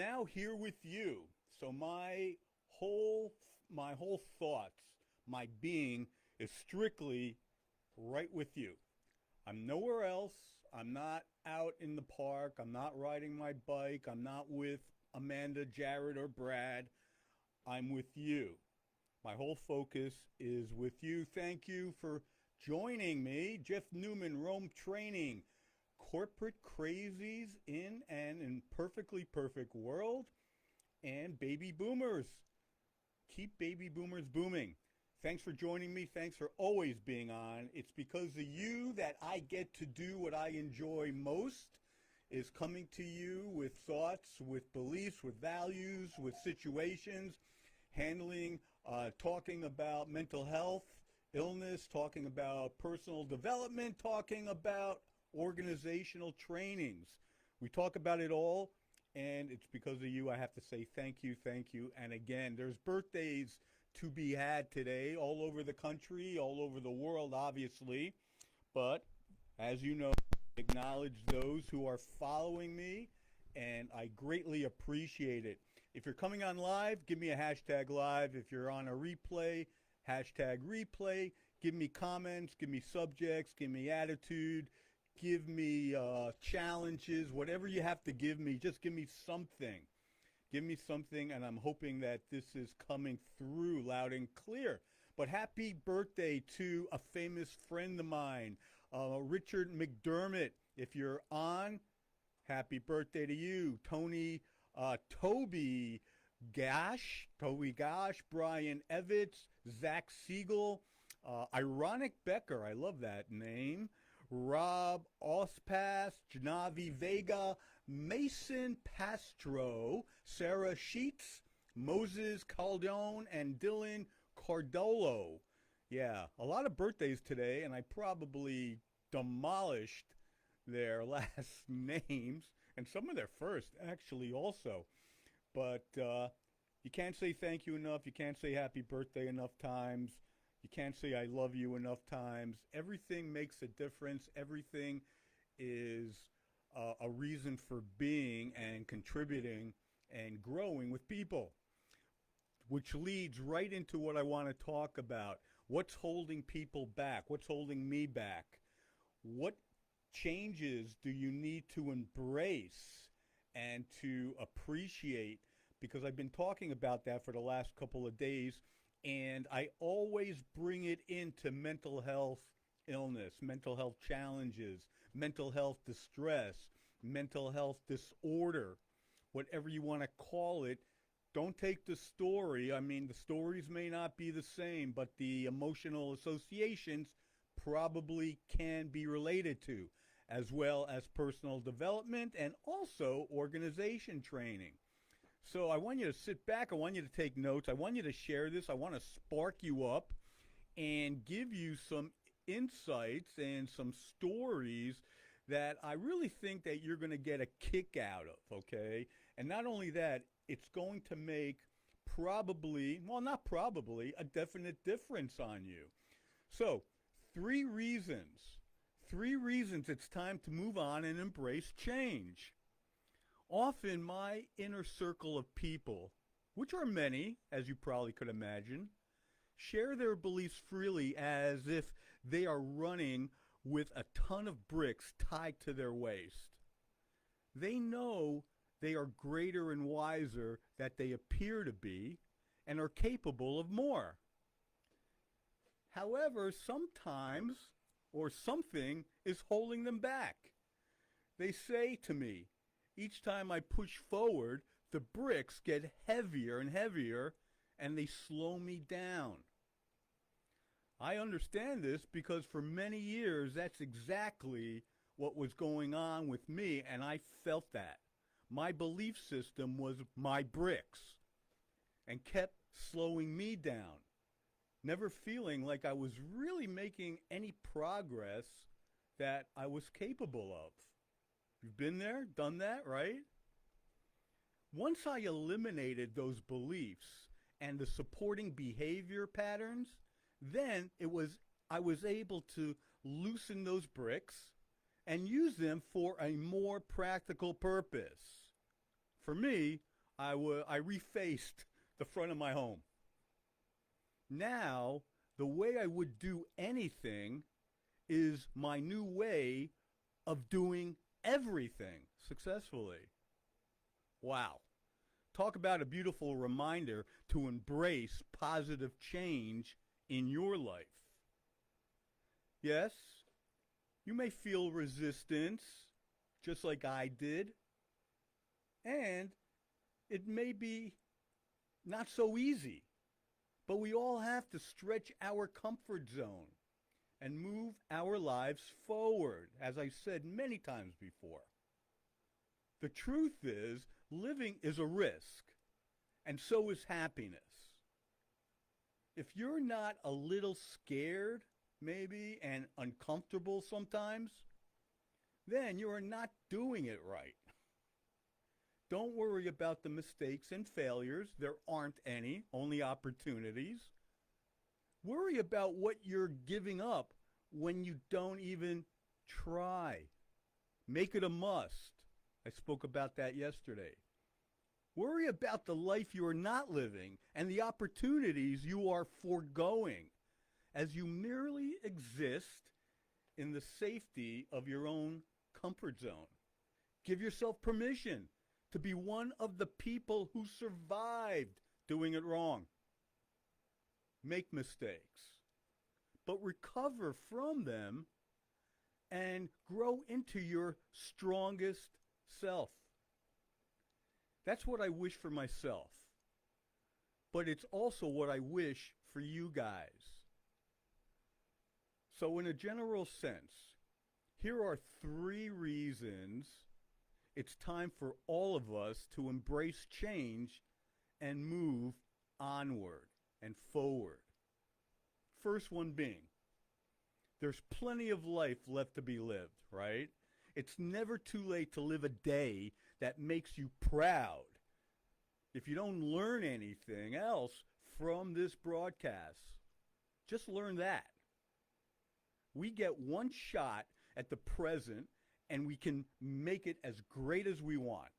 now here with you. So my whole thoughts, my being is strictly right with you. I'm nowhere else. I'm not out in the park. I'm not riding my bike. I'm not with Amanda, Jared, or Brad. I'm with you. My whole focus is with you. Thank you for joining me. Jeff Newman-Rome training. Corporate crazies in an imperfectly perfect world, and baby boomers. Keep baby boomers booming. Thanks for joining me. Thanks for always being on. It's because of you that I get to do what I enjoy most, is coming to you with thoughts, with beliefs, with values, with situations, talking about mental health, illness, talking about personal development, talking about organizational trainings. We talk about it all, and it's because of you I have to say thank you, thank you. And again, there's birthdays to be had today all over the country, all over the world, obviously. But as you know, I acknowledge those who are following me, and I greatly appreciate it. If you're coming on live, give me a hashtag live. If you're on a replay, hashtag replay. Give me comments, give me subjects, give me attitude, give me challenges, whatever you have to give me. Just give me something. Give me something, and I'm hoping that this is coming through loud and clear. But happy birthday to a famous friend of mine, Richard McDermott. If you're on, happy birthday to you. Toby Gash, Brian Evitz, Zach Siegel, Ironic Becker, I love that name, Rob Ospass, Janavi Vega, Mason Pastro, Sarah Sheets, Moses Calderon, and Dylan Cardolo. Yeah, a lot of birthdays today, and I probably demolished their last names, and some of their first, actually, also. But you can't say thank you enough. You can't say happy birthday enough times. You can't say I love you enough times. Everything makes a difference. Everything is a reason for being and contributing and growing with people, which leads right into what I want to talk about. What's holding people back? What's holding me back? What changes do you need to embrace and to appreciate? Because I've been talking about that for the last couple of days, and I always bring it into mental health illness, mental health challenges, mental health distress, mental health disorder, whatever you want to call it. Don't take the story. I mean, the stories may not be the same, but the emotional associations probably can be related to, as well as personal development and also organization training. So I want you to sit back. I want you to take notes. I want you to share this. I want to spark you up and give you some insights and some stories that I really think that you're going to get a kick out of, okay? And not only that, it's going to make not probably, a definite difference on you. So, three reasons it's time to move on and embrace change. Often my inner circle of people, which are many, as you probably could imagine, share their beliefs freely as if they are running with a ton of bricks tied to their waist. They know they are greater and wiser than they appear to be and are capable of more. However, sometimes or something is holding them back. They say to me, each time I push forward, the bricks get heavier and heavier, and they slow me down. I understand this because for many years, that's exactly what was going on with me, and I felt that. My belief system was my bricks and kept slowing me down, never feeling like I was really making any progress that I was capable of. You've been there, done that, right? Once I eliminated those beliefs and the supporting behavior patterns, then I was able to loosen those bricks and use them for a more practical purpose. For me, I refaced the front of my home. Now, the way I would do anything is my new way of doing everything successfully. Wow. Talk about a beautiful reminder to embrace positive change in your life. Yes, you may feel resistance, just like I did, and it may be not so easy, but we all have to stretch our comfort zone and move our lives forward, as I said many times before. The truth is, living is a risk, and so is happiness. If you're not a little scared, maybe, and uncomfortable sometimes, then you are not doing it right. Don't worry about the mistakes and failures. There aren't any, only opportunities. Worry about what you're giving up when you don't even try. Make it a must. I spoke about that yesterday. Worry about the life you are not living and the opportunities you are foregoing as you merely exist in the safety of your own comfort zone. Give yourself permission to be one of the people who survived doing it wrong. Make mistakes, but recover from them and grow into your strongest self. That's what I wish for myself, but it's also what I wish for you guys. So in a general sense, here are 3 reasons it's time for all of us to embrace change and move onward and forward. First one being, there's plenty of life left to be lived, right? It's never too late to live a day that makes you proud. If you don't learn anything else from this broadcast, just learn that. We get one shot at the present, and we can make it as great as we want,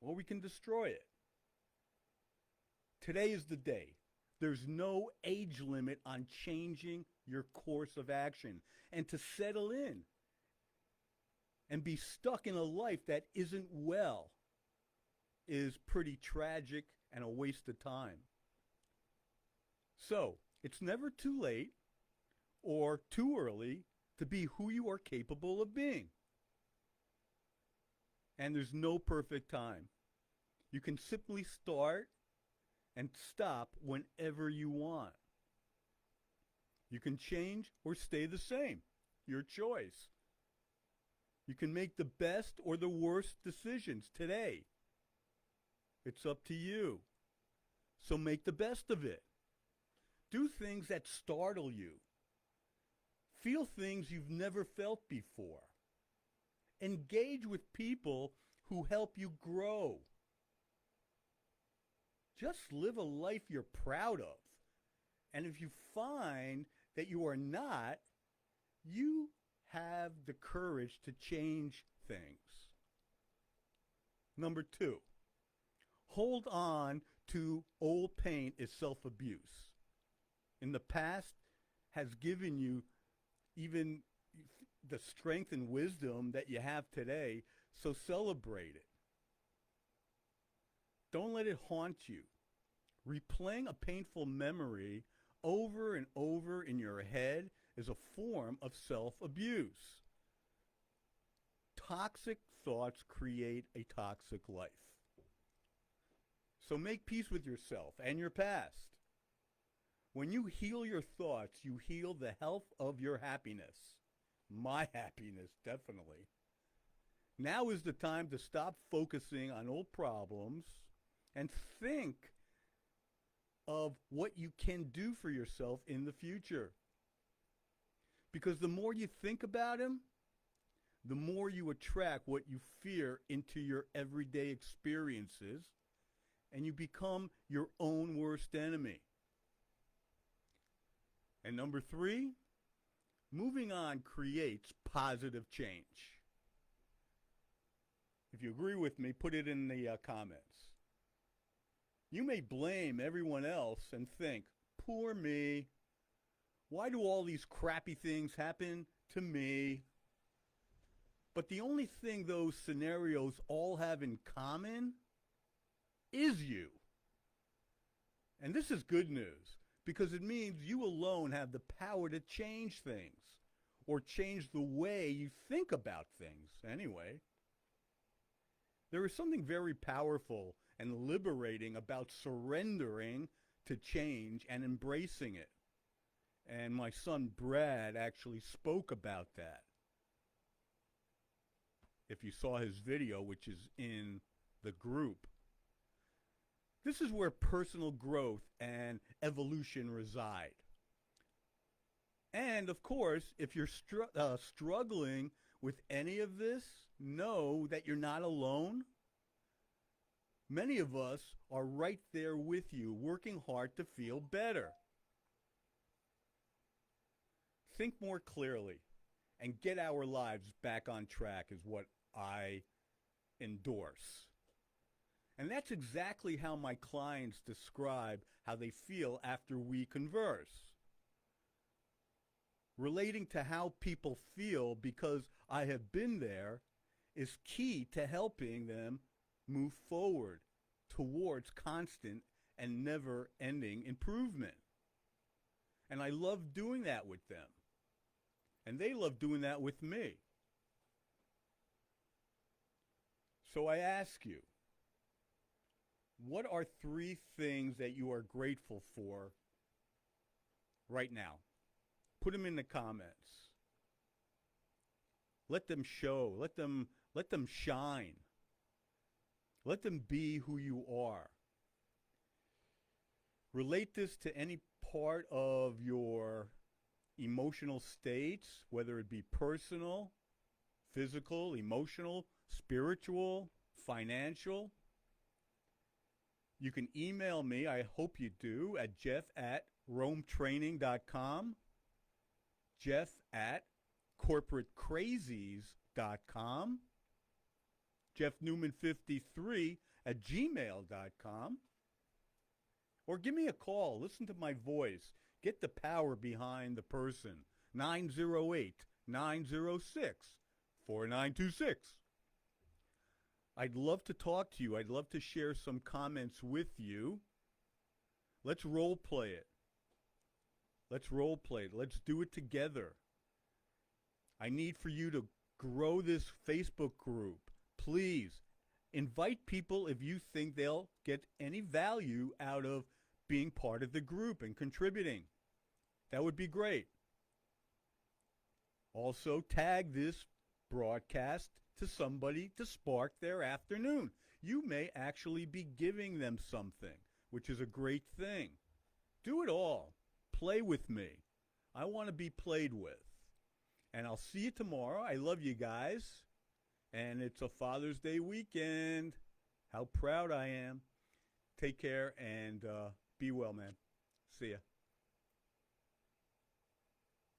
or we can destroy it. Today is the day. There's no age limit on changing your course of action and to settle in and be stuck in a life that isn't well is pretty tragic and a waste of time. So, it's never too late or too early to be who you are capable of being. And there's no perfect time. You can simply start and stop whenever you want. You can change or stay the same. Your choice. You can make the best or the worst decisions today. It's up to you. So make the best of it. Do things that startle you. Feel things you've never felt before. Engage with people who help you grow. Just live a life you're proud of. And if you find that you are not, you have the courage to change things. Number 2, hold on to old pain is self-abuse. In the past has given you even the strength and wisdom that you have today, so celebrate it. Don't let it haunt you. Replaying a painful memory over and over in your head is a form of self-abuse. Toxic thoughts create a toxic life. So make peace with yourself and your past. When you heal your thoughts, you heal the health of your happiness. My happiness, definitely. Now is the time to stop focusing on old problems and think of what you can do for yourself in the future. Because the more you think about him, the more you attract what you fear into your everyday experiences, and you become your own worst enemy. And number 3, moving on creates positive change. If you agree with me, put it in the comments. You may blame everyone else and think, poor me. Why do all these crappy things happen to me? But the only thing those scenarios all have in common is you. And this is good news because it means you alone have the power to change things or change the way you think about things anyway. There is something very powerful and liberating about surrendering to change and embracing it. And my son Brad actually spoke about that. If you saw his video, which is in the group, this is where personal growth and evolution reside. And of course, if you're struggling with any of this, know that you're not alone. Many of us are right there with you, working hard to feel better. Think more clearly and get our lives back on track is what I endorse. And that's exactly how my clients describe how they feel after we converse. Relating to how people feel because I have been there is key to helping them move forward towards constant and never-ending improvement. And I love doing that with them. And they love doing that with me. So I ask you, what are 3 things that you are grateful for right now? Put them in the comments. Let them show. Let them shine. Let them be who you are. Relate this to any part of your emotional states, whether it be personal, physical, emotional, spiritual, financial. You can email me, I hope you do, at jeff@rometraining.com, jeff@corporatecrazies.com, jeffnewman53@gmail.com, or give me a call. Listen to my voice. Get the power behind the person. 908-906-4926. I'd love to talk to you. I'd love to share some comments with you. Let's role play it. Let's role play it. Let's do it together. I need for you to grow this Facebook group. Please invite people if you think they'll get any value out of being part of the group and contributing. That would be great. Also, tag this broadcast to somebody to spark their afternoon. You may actually be giving them something, which is a great thing. Do it all. Play with me. I want to be played with. And I'll see you tomorrow. I love you guys. And it's a Father's Day weekend. How proud I am. Take care and be well, man. See ya.